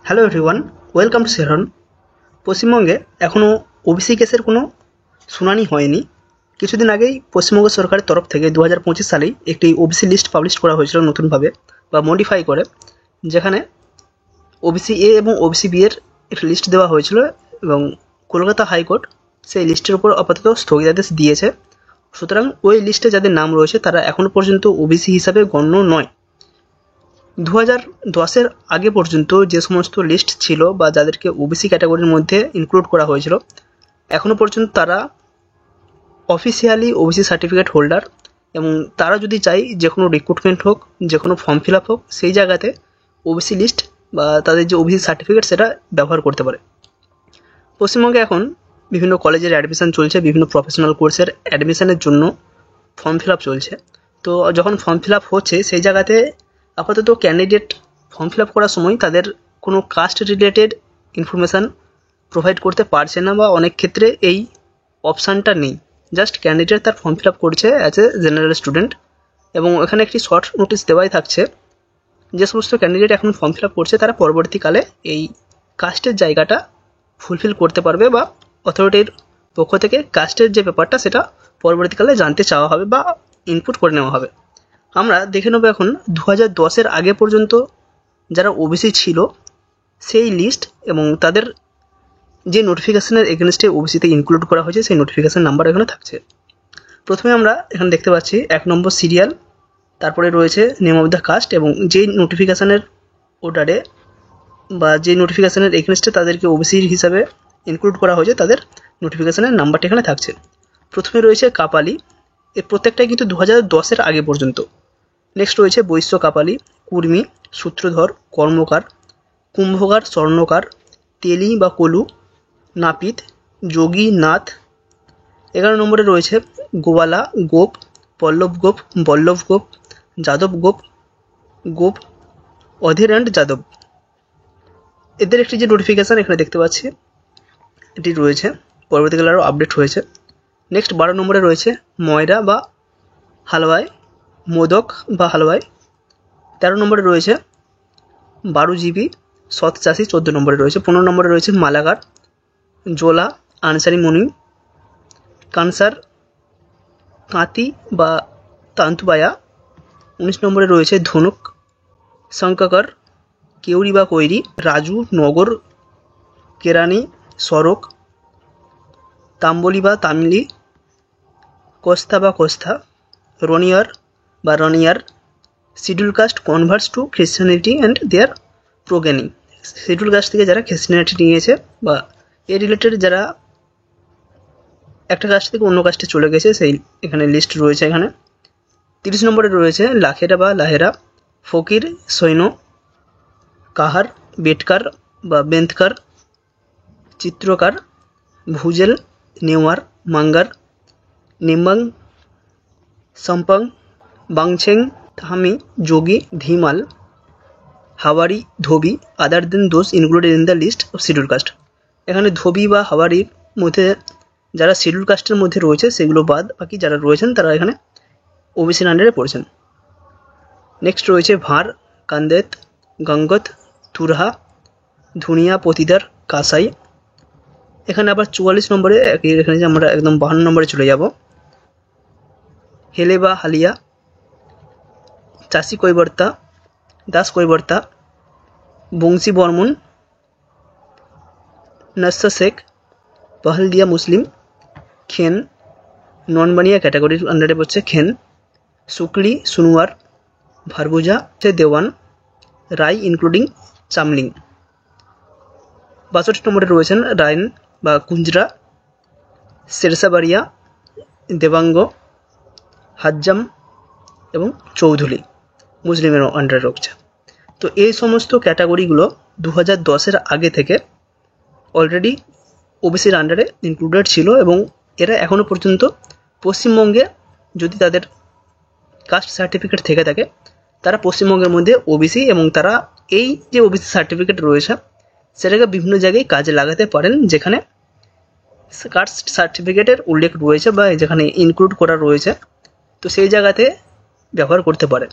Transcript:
Hello everyone, welcome to সেহরন। পশ্চিমবঙ্গে এখনও ওবিসি কেসের কোনো শুনানি হয়নি। কিছুদিন আগেই পশ্চিমবঙ্গ সরকারের তরফ থেকে 2025 সালেই একটি ওবিসি লিস্ট পাবলিশ করা হয়েছিল নতুনভাবে বা মডিফাই করে, যেখানে ওবিসি এ এবং ওবিসি বি এর একটা লিস্ট দেওয়া হয়েছিল এবং কলকাতা হাইকোর্ট সেই লিস্টের উপর আপাতত স্থগিতাদেশ দিয়েছে। সুতরাং ওই লিস্টে যাদের নাম রয়েছে তারা এখনও পর্যন্ত ওবিসি হিসাবে গণ্য নয়। 2010-এর আগে পর্যন্ত যে সমস্ত লিস্ট ছিল বা যাদেরকে ওবিসি ক্যাটাগরির মধ্যে ইনক্লুড করা হয়েছিল, এখনও পর্যন্ত তারা অফিসিয়ালি ওবিসি সার্টিফিকেট হোল্ডার, এবং তারা যদি চাই যে কোনো রিক্রুটমেন্ট হোক, যে কোনো ফর্ম ফিল আপ হোক, সেই জায়গাতে ওবিসি লিস্ট বা তাদের যে ওবিসি সার্টিফিকেট সেটা ব্যবহার করতে পারে। পশ্চিমবঙ্গে এখন বিভিন্ন কলেজের অ্যাডমিশন চলছে, বিভিন্ন প্রফেশনাল কোর্সের অ্যাডমিশনের জন্য ফর্ম ফিল আপ চলছে। তো যখন ফর্ম ফিল আপ হচ্ছে সেই জায়গাতে আপাতত ক্যান্ডিডেট ফর্ম ফিল আপ করার সময় তাদের কোনো কাস্ট রিলেটেড ইনফরমেশান প্রোভাইড করতে পারছে না, বা অনেক ক্ষেত্রে এই অপশানটা নেই। জাস্ট ক্যান্ডিডেট তার ফর্ম ফিল আপ করছে অ্যাজ এ জেনারেল স্টুডেন্ট, এবং এখানে একটি শর্ট নোটিশ দেওয়াই থাকছে যে সমস্ত ক্যান্ডিডেট এখন ফর্ম ফিল আপ করছে তারা পরবর্তীকালে এই কাস্টের জায়গাটা ফুলফিল করতে পারবে, বা অথরিটির পক্ষ থেকে কাস্টের যে ব্যাপারটা সেটা পরবর্তীকালে জানতে চাওয়া হবে বা ইনপুট করে নেওয়া হবে। আমরা দেখে নেব এখন 2010-এর আগে পর্যন্ত যারা ওবিসি ছিল সেই লিস্ট এবং তাদের যে নোটিফিকেশনের এগেনস্টে ওবিসিতে ইনক্লুড করা হয়েছে সেই নোটিফিকেশন নাম্বার এখানে থাকছে। প্রথমে আমরা এখানে দেখতে পাচ্ছি 1 নম্বর সিরিয়াল, তারপরে রয়েছে নেম অফ দ্য কাস্ট, এবং যেই নোটিফিকেশনের অর্ডারে বা যে নোটিফিকেশনের এগেনস্টে তাদেরকে ওবিসি হিসাবে ইনক্লুড করা হয়েছে তাদের নোটিফিকেশনের নাম্বারটি এখানে থাকছে। প্রথমে রয়েছে কাপালি, এর প্রত্যেকটাই কিন্তু 2010-এর আগে পর্যন্ত। নেক্সট রয়েছে বৈশ্য কাপালি, কুর্মী, সূত্রধর, কর্মকার, কুম্ভকার, স্বর্ণকার, তেলি বা কলু, নাপিত, যোগী, নাথ। 11 নম্বরে রয়েছে গোয়ালা, গোপ, পল্লব গোপ, বল্লভ গোপ, যাদব গোপ, গোপ, অধীর অ্যান্ড যাদব। এদের একটি যে নোটিফিকেশান এখানে দেখতে পাচ্ছি এটি রয়েছে, পরবর্তীকালে আরও আপডেট হয়েছে। নেক্সট 12 নম্বরে রয়েছে ময়রা বা হালওয়াই, মোদক বা হালওয়াই। 13 নম্বরে রয়েছে বারুজীবী, সৎ চাষি। 14 নম্বরে রয়েছে। 15 নম্বরে রয়েছে মালাগার, জোলা, আনসারি মনি, কানসার, কাঁতি বা তান্তুবায়া। 19 নম্বরে রয়েছে ধনুক, শঙ্ককর, কেউরি বা কৈরি, রাজু, নগর, কেরানি, সরক, তাম্বলি বা তামিলি, কোস্তা বা কোস্থা, রনিয়ার বা রনিয়ার। Schedule caste converts to Christianity and their progeny. Schedule caste থেকে যারা খ্রিশ্চানিটি নিয়েছে বা এ রিলেটেড যারা একটা কাস্ট থেকে অন্য কাস্টে চলে গেছে সেই এখানে লিস্ট রয়েছে। এখানে 30 নম্বরে রয়েছে লাখেরা বা লাহেরা, ফকির, সৈন্য, কাহার, বেটকার বা বেন্তকার, চিত্রকার, ভুজেল, নেওয়ার, মাঙ্গার, নিম্বাং, সম্পাং, বাংছেং, থামি, যোগী, ধীমাল, হাওয়ারি, Dhobi. Other than those included in the list of schedule caste. এখানে ধোবি বা হাওয়ারির মধ্যে যারা শিডিউল কাস্টের মধ্যে রয়েছে সেগুলো বাদ বাকি যারা রয়েছেন তারা এখানে ওবিসির আন্ডারে পড়েছেন। নেক্সট রয়েছে ভাঁড়, কান্দেত, গঙ্গত, তুরহা, ধুনিয়া, পতিদার, কাসাই। এখানে আবার 44 নম্বরে এখানে যে আমরা একদম 52 নম্বরে চলে যাব, হেলে বা হালিয়া, চাষি কৈবর্তা, দাস কৈবর্তা, বংশী বর্মন, নস্যা শেখ, পাহলদিয়া মুসলিম, খেন, নন বানিয়া ক্যাটাগরির আন্ডারে পড়ছে খেন, শুক্লি, সুনুয়ার, ভারভুজা, দেওয়ান, রাই ইনক্লুডিং চামলিং। 62 নম্বরে রয়েছেন রায়ন বা কুঞ্জরা, শেরশাবাড়িয়া, দেবাঙ্গ, হাজ্জাম এবং চৌধুরী মুসলিমের আন্ডারে রয়েছে। তো এই সমস্ত ক্যাটাগরিগুলো 2010-এর আগে থেকে অলরেডি ওবিসির আন্ডারে ইনক্লুডেড ছিল, এবং এরা এখনও পর্যন্ত পশ্চিমবঙ্গে যদি তাদের কাস্ট সার্টিফিকেট থেকে থাকে তারা পশ্চিমবঙ্গের মধ্যে ওবিসি, এবং তারা এই যে ওবিসি সার্টিফিকেট রয়েছে সেটাকে বিভিন্ন জায়গায় কাজে লাগাতে পারেন, যেখানে কাস্ট সার্টিফিকেটের উল্লেখ রয়েছে বা যেখানে ইনক্লুড করা রয়েছে, তো সেই জায়গাতে ব্যবহার করতে পারেন।